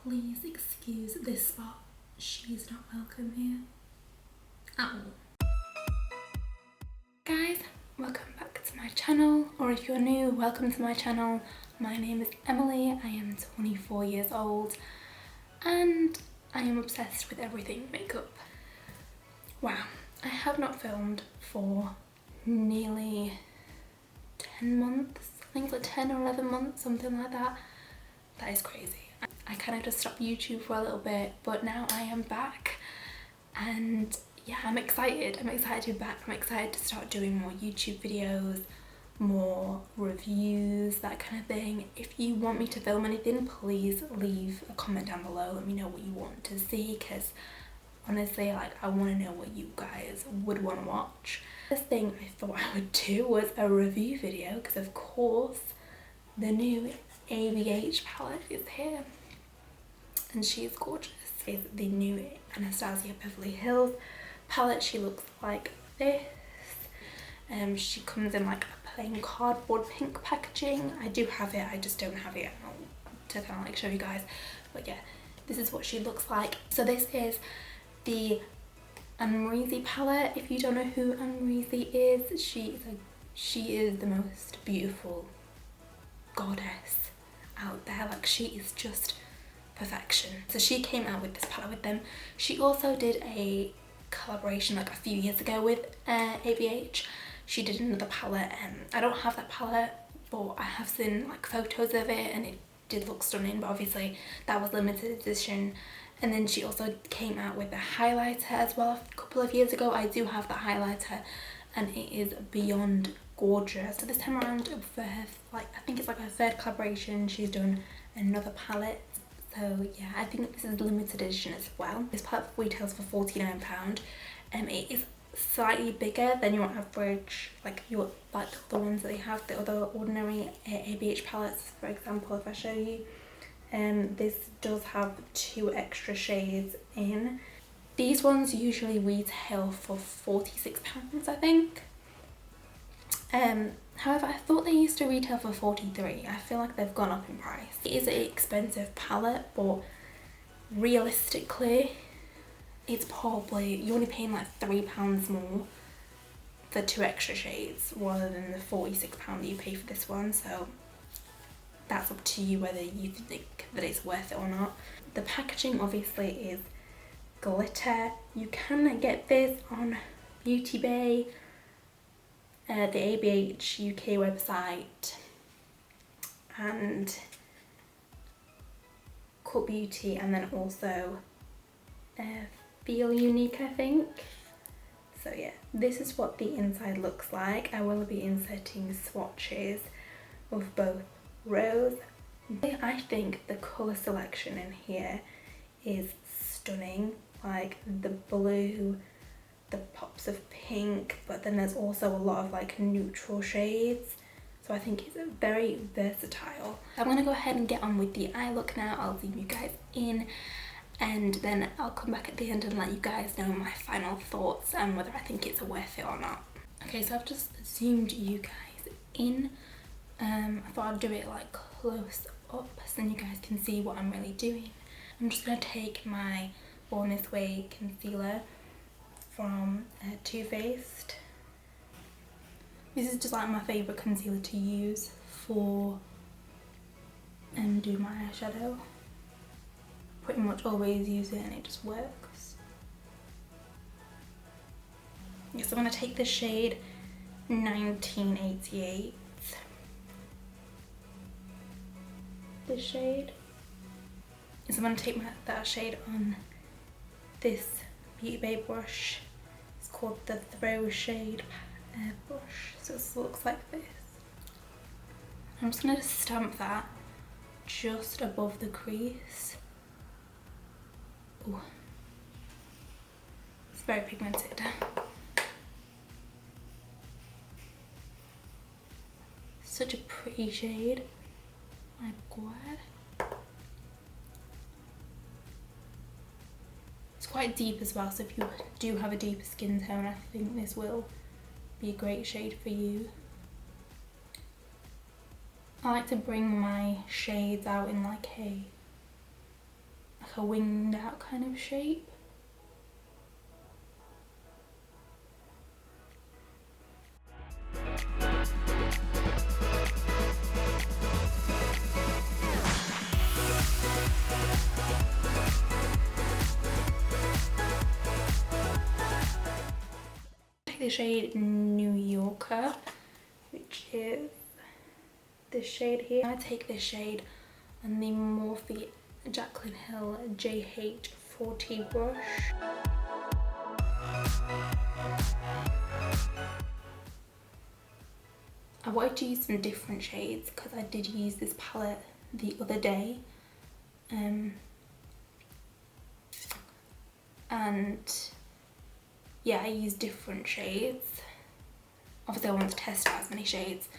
Please excuse this spot. She's not welcome here at all. Guys, welcome back to my channel, or if you're new, welcome to my channel. My name is Emily, I am 24 years old and I am obsessed with everything makeup. Wow, I have not filmed for nearly 10 months. I think it's like 10 or 11 months, something like that. That is crazy. I kind of just stopped YouTube for a little bit, but now I am back and yeah, I'm excited. I'm excited to be back. I'm excited to start doing more YouTube videos, more reviews, that kind of thing. If you want me to film anything, please leave a comment down below. Let me know what you want to see, because honestly, like, I want to know what you guys would want to watch. The thing I thought I would do was a review video, because of course the new ABH palette is here and she is gorgeous. It's the new Anastasia Beverly Hills palette. She looks like this. She comes in like a plain cardboard pink packaging. I do have it, I just don't have it to kind of like show you guys, but yeah, this is what she looks like. So this is the Amrezy palette. If you don't know who Amrezy is, she is the most beautiful goddess out there. Like, she is just perfection. So she came out with this palette with them. She also did a collaboration like a few years ago with ABH. She did another palette and I don't have that palette, but I have seen like photos of it and it did look stunning, but obviously that was limited edition. And then she also came out with a highlighter as well a couple of years ago. I do have that highlighter and it is beyond gorgeous. So this time around, for her, like, I think it's like her third collaboration, she's done another palette. So yeah, I think this is limited edition as well. This palette retails for £49. It is slightly bigger than your average, like the ones that they have, the other ordinary ABH palettes. For example, if I show you, this does have 2 extra shades in. These ones usually retail for £46, I think. However, I thought they used to retail for £43. I feel like they've gone up in price. It is an expensive palette, but realistically, it's probably, you're only paying like £3 more for 2 extra shades rather than the £46 that you pay for this one. So that's up to you whether you think that it's worth it or not. The packaging obviously is glitter. You can get this on Beauty Bay, the ABH UK website, and Cut Beauty, and then also Feel Unique, I think. So yeah, this is what the inside looks like. I will be inserting swatches of both rose. I think the colour selection in here is stunning. Like the blue, the pops of pink, but then there's also a lot of like neutral shades. So I think it's very versatile. I'm gonna go ahead and get on with the eye look now. I'll zoom you guys in and then I'll come back at the end and let you guys know my final thoughts and whether I think it's worth it or not. Okay, so I've just zoomed you guys in. I thought I'd do it like close up so then you guys can see what I'm really doing. I'm just gonna take my Born This Way concealer from Too Faced. This is just like my favourite concealer to use for do my eyeshadow. Pretty much always use it and it just works. Yes, I'm going to take the shade 1988. This shade. So I'm going to take that shade on this Beauty Bay brush. It's called the Throw Shade brush. So it looks like this. I'm just going to stamp that just above the crease. Ooh. It's very pigmented. Such a pretty shade. My god. It's quite deep as well, so if you do have a deeper skin tone, I think this will be a great shade for you. I like to bring my shades out in like a like a winged out kind of shape. Take the shade New Yorker, which is this shade here. I take this shade on the Morphe Jaclyn Hill JH40 brush. I wanted to use some different shades because I did use this palette the other day, and yeah, I used different shades. Obviously I want to test out as many shades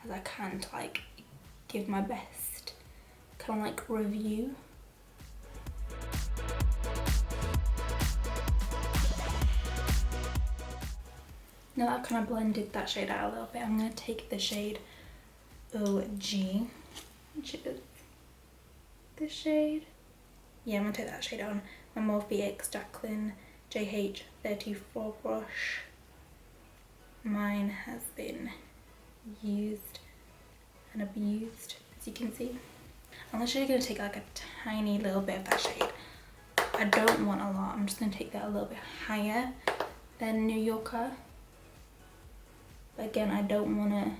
as I can to like give my best kind of like review. Now that I've kind of blended that shade out a little bit, I'm going to take the shade OG, which is this shade. Yeah, I'm going to take that shade on my Morphe X Jaclyn JH34 brush. Mine has been used and abused, as you can see. I'm literally going to take like a tiny little bit of that shade. I don't want a lot, I'm just going to take that a little bit higher than New Yorker. But again, I don't want to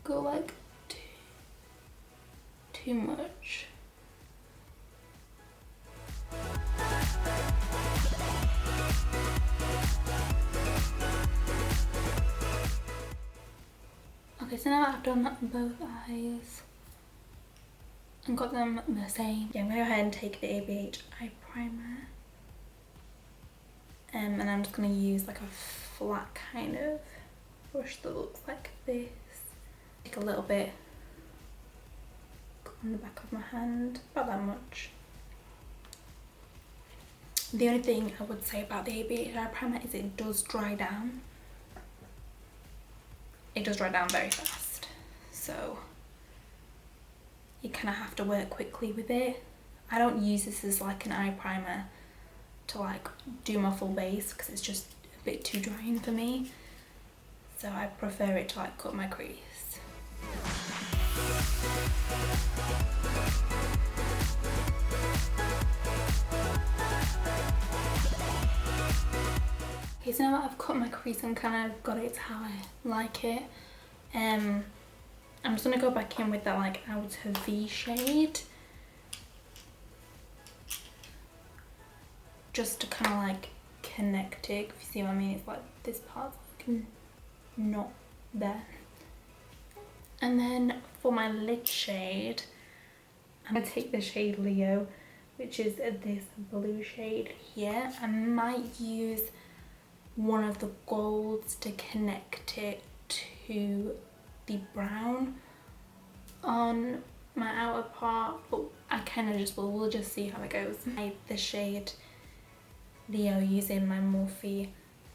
go like too much. Okay, so now I've done both eyes and got them the same. Yeah, I'm going to go ahead and take the ABH eye primer. And I'm just going to use like a flat kind of brush that looks like this. Take a little bit on the back of my hand, about that much. The only thing I would say about the ABH eye primer is it does dry down. It does dry down very fast, so you kind of have to work quickly with it. I don't use this as like an eye primer to like do my full base because it's just a bit too drying for me, so I prefer it to like cut my crease. Okay, so now that I've cut my crease and kind of got it to how I like it, I'm just going to go back in with that like outer V shade, just to kind of like connect it, if you see what I mean. It's like this part's like not there. And then for my lid shade, I'm going to take the shade Leo, which is this blue shade here. I might use one of the golds to connect it to the brown on my outer part, but I kind of just we'll just see how it goes. The shade Leo using my Morphe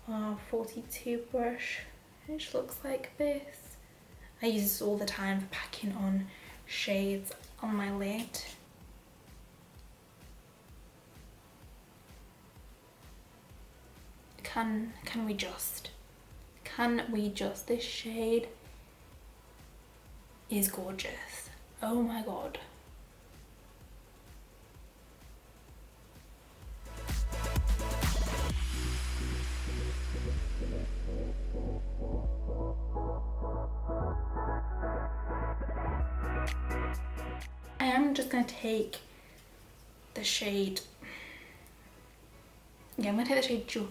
R42 brush, which looks like this. I use this all the time for packing on shades on my lid. Can we just? This shade is gorgeous. Oh my god. I am just going to take the shade, yeah, I'm going to take the shade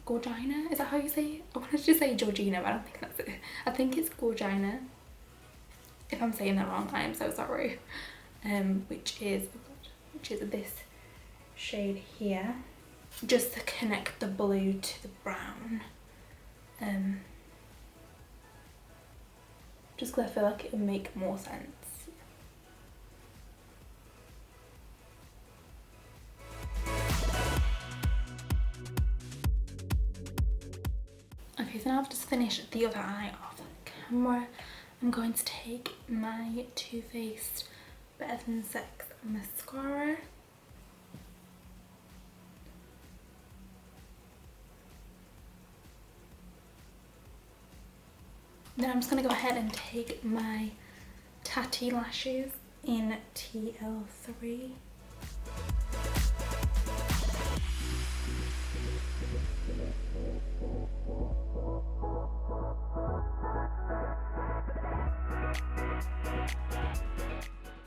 Gorgina, is that how you say it? I wanted to say Georgina, but I don't think that's it. I think it's Gorgina. If I'm saying that wrong, I am so sorry. Which is this shade here, just to connect the blue to the brown. Just because I feel like it would make more sense. Okay, so now I've just finished the other eye off camera. I'm going to take my Too Faced Better Than Sex mascara. Then I'm just going to go ahead and take my Tatti Lashes in TL3.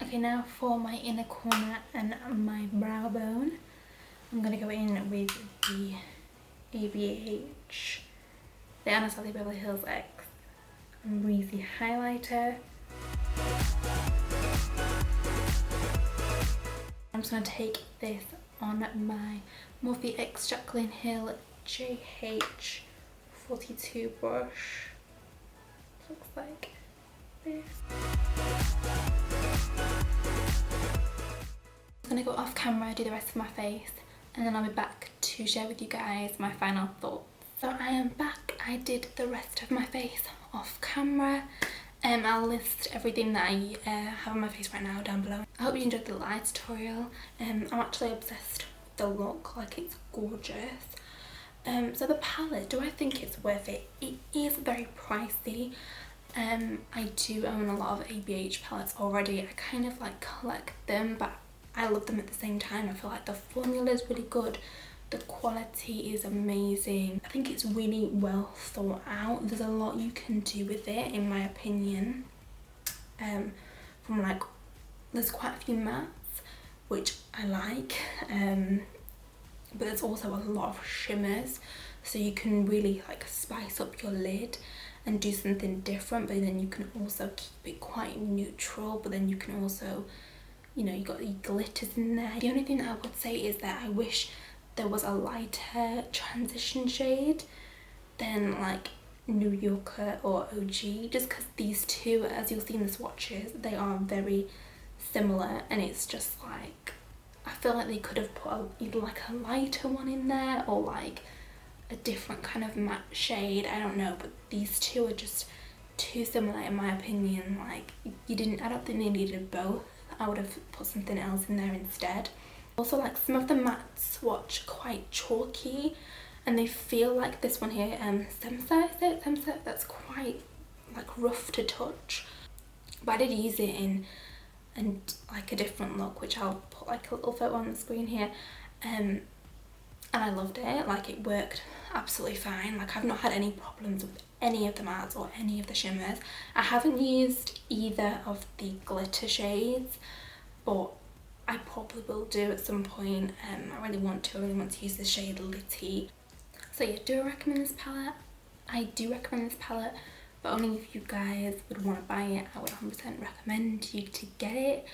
Okay, now for my inner corner and my brow bone, I'm going to go in with the ABH, the Anastasia Beverly Hills X Amrezy highlighter. I'm just going to take this on my Morphe X Jaclyn Hill JH42 brush. Looks like this. I'm going to go off camera, do the rest of my face, and then I'll be back to share with you guys my final thoughts. So I am back. I did the rest of my face off camera. I'll list everything that I have on my face right now down below. I hope you enjoyed the light tutorial. I'm actually obsessed with the look, like it's gorgeous. So the palette, do I think it's worth it? It is very pricey. I do own a lot of ABH palettes already. I kind of like collect them, but I love them at the same time. I feel like the formula is really good. The quality is amazing. I think it's really well thought out. There's a lot you can do with it, in my opinion. From like, there's quite a few mattes, which I like, but there's also a lot of shimmers, so you can really like spice up your lid and do something different, but then you can also keep it quite neutral, but then you can also, you know, you got the glitters in there. The only thing that I would say is that I wish there was a lighter transition shade than like New Yorker or OG, just because these two, as you'll see in the swatches, they are very similar, and it's just like, I feel like they could have put either like a lighter one in there or like a different kind of matte shade, I don't know, but these two are just too similar in my opinion. Like, I don't think they needed both. I would have put something else in there instead. Also, like, some of the mattes swatch quite chalky, and they feel like this one here, Semsa, is it? Semsa, that's quite like rough to touch. But I did use it in and like a different look, which I'll put like a little photo on the screen here, and I loved it. Like, it worked absolutely fine. Like, I've not had any problems with any of the mattes or any of the shimmers. I haven't used either of the glitter shades, but I probably will do at some point. I really want to use the shade Litty. So yeah, do I recommend this palette? I do recommend this palette, but only if you guys would want to buy it. I would 100% recommend you to get it,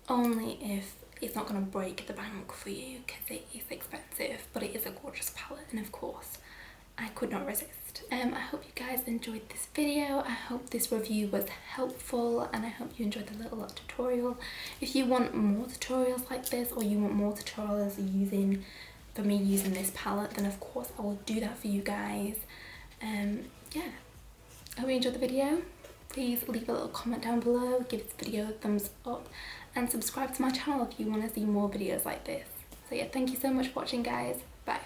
only if it's not going to break the bank for you, because it is expensive, but it is a gorgeous palette, and of course I could not resist. I hope you guys enjoyed this video. I hope this review was helpful, and I hope you enjoyed the little tutorial. If you want more tutorials like this, or you want more tutorials for me using this palette, then of course I will do that for you guys. Yeah, I hope you enjoyed the video. Please leave a little comment down below, give this video a thumbs up, and subscribe to my channel if you want to see more videos like this. So yeah, thank you so much for watching, guys. Bye.